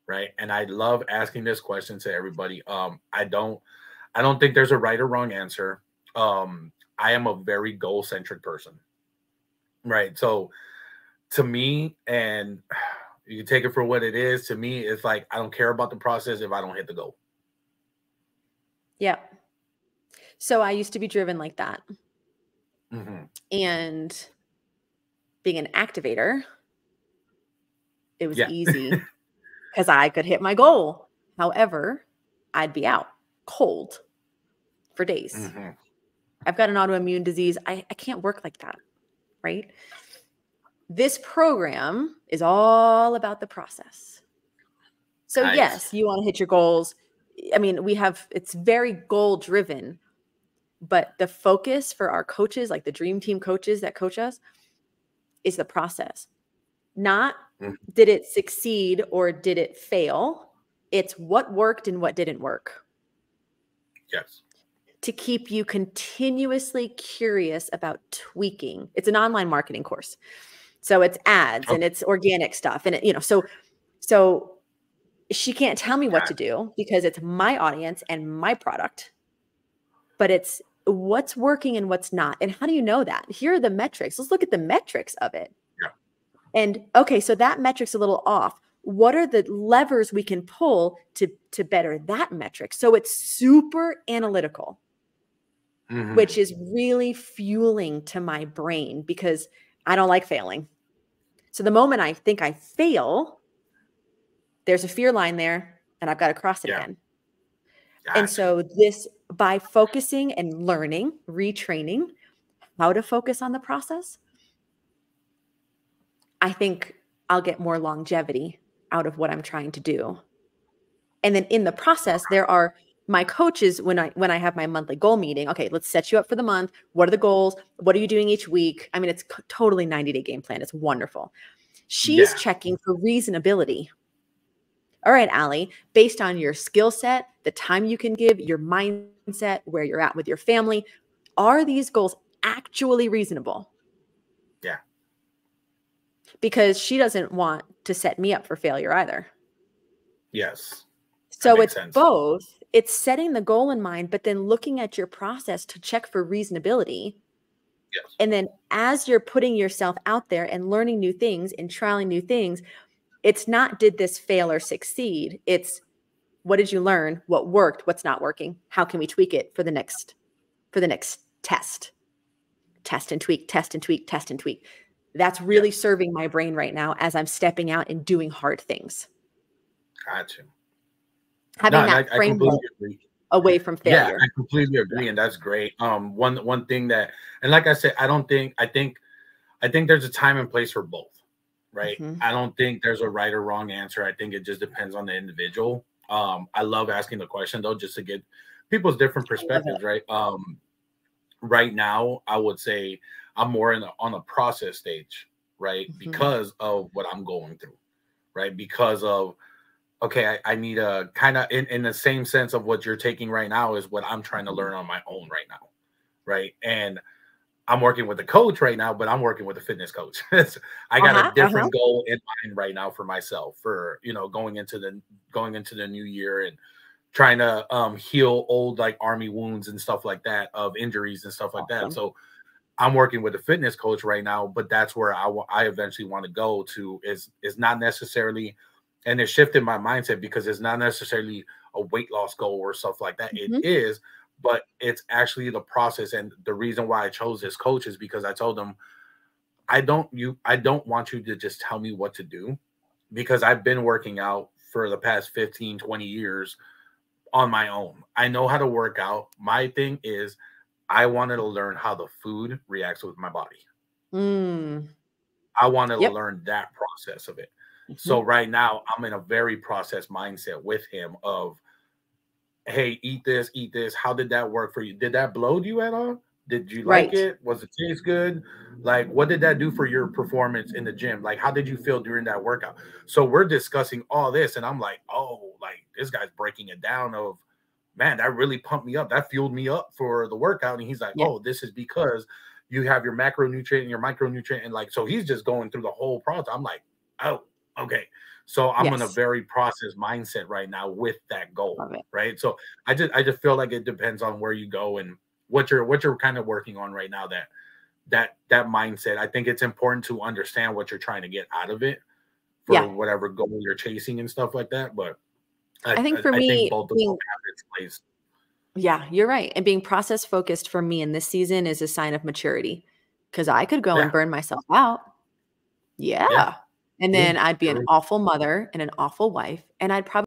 right? And I love asking this question to everybody. I don't think there's a right or wrong answer. I am a very goal centric person, right? So to me, and you can take it for what it is. To me, it's like I don't care about the process if I don't hit the goal. Yeah. So I used to be driven like that. Mm-hmm. And being an activator, it was Yeah. easy because I could hit my goal. However, I'd be out cold for days. Mm-hmm. I've got an autoimmune disease. I can't work like that, right? This program is all about the process. So Nice. yes, you want to hit your goals. I mean, it's very goal driven, but the focus for our coaches, like the dream team coaches that coach us, is the process. Not Mhm. did it succeed or did it fail? It's what worked and what didn't work. Yes. To keep you continuously curious about tweaking. It's an online marketing course. So it's ads and Okay. it's organic stuff. And so she can't tell me what to do because it's my audience and my product, but it's what's working and what's not. And how do you know that? Here are the metrics. Let's look at the metrics of it. Yeah. And okay, so that metric's a little off. What are the levers we can pull to better that metric? So it's super analytical, Mm-hmm. which is really fueling to my brain because I don't like failing. So the moment I think I fail, there's a fear line there and I've got to cross it Yeah. again. Gotcha. And so by focusing and learning, retraining how to focus on the process, I think I'll get more longevity out of what I'm trying to do. And then in the process, there are my coaches when I have my monthly goal meeting. Okay, let's set you up for the month. What are the goals? What are you doing each week? I mean, it's totally 90-day game plan. It's wonderful. She's Yeah. checking for reasonability. All right, Allie, based on your skill set, the time you can give, your mindset, where you're at with your family, are these goals actually reasonable? Yeah. Because she doesn't want to set me up for failure either. Yes. That So makes it's sense. both. It's setting the goal in mind, but then looking at your process to check for reasonability. Yes. And then as you're putting yourself out there and learning new things and trialing new things, it's not did this fail or succeed? It's what did you learn? What worked? What's not working? How can we tweak it for the next test? Test and tweak, test and tweak, test and tweak. That's really Yes. serving my brain right now as I'm stepping out and doing hard things. Gotcha. Having No, and that I completely framework agree. away from Yeah, failure. I completely agree, and that's great. One thing that, and like I said, I think there's a time and place for both, right? Mm-hmm. I don't think there's a right or wrong answer. I think it just depends on the individual. I love asking the question though, just to get people's different perspectives, right? Right now, I would say I'm more on the process stage, right? Mm-hmm. Because of what I'm going through, right? Because of okay, I need a kind of in the same sense of what you're taking right now is what I'm trying to learn on my own right now, right? And I'm working with a coach right now, but I'm working with a fitness coach. I got a different goal in mind right now for myself, for going into the new year and trying to heal old like army wounds and stuff like that, of injuries and stuff like that. So I'm working with a fitness coach right now, but that's where I eventually want to go to is not necessarily, and it shifted my mindset because it's not necessarily a weight loss goal or stuff like that. Mm-hmm. It is, but it's actually the process. And the reason why I chose this coach is because I told them, I don't want you to just tell me what to do, because I've been working out for the past 15, 20 years on my own. I know how to work out. My thing is I wanted to learn how the food reacts with my body. I wanted to learn that process of it. So right now I'm in a very process mindset with him of, hey, eat this, eat this. How did that work for you? Did that bloat you at all? Did you like it? Was it taste good? Like, what did that do for your performance in the gym? Like, how did you feel during that workout? So we're discussing all this, and I'm like, oh, like this guy's breaking it down of, man, that really pumped me up. That fueled me up for the workout. And he's like, oh, this is because you have your macronutrient and your micronutrient. And like, so he's just going through the whole process. I'm like, oh, okay. So I'm in a Yes. very process mindset right now with that goal, Love it. right? So I just feel like it depends on where you go and what you're kind of working on right now. That mindset. I think it's important to understand what you're trying to get out of it for Yeah. whatever goal you're chasing and stuff like that. But I think for I think me, both of them being have its place. yeah, you're right. And being process focused for me in this season is a sign of maturity because I could go and Yeah, burn myself out. yeah, Yeah. And yeah. then I'd be an True. awful mother and an awful wife. And I'd probably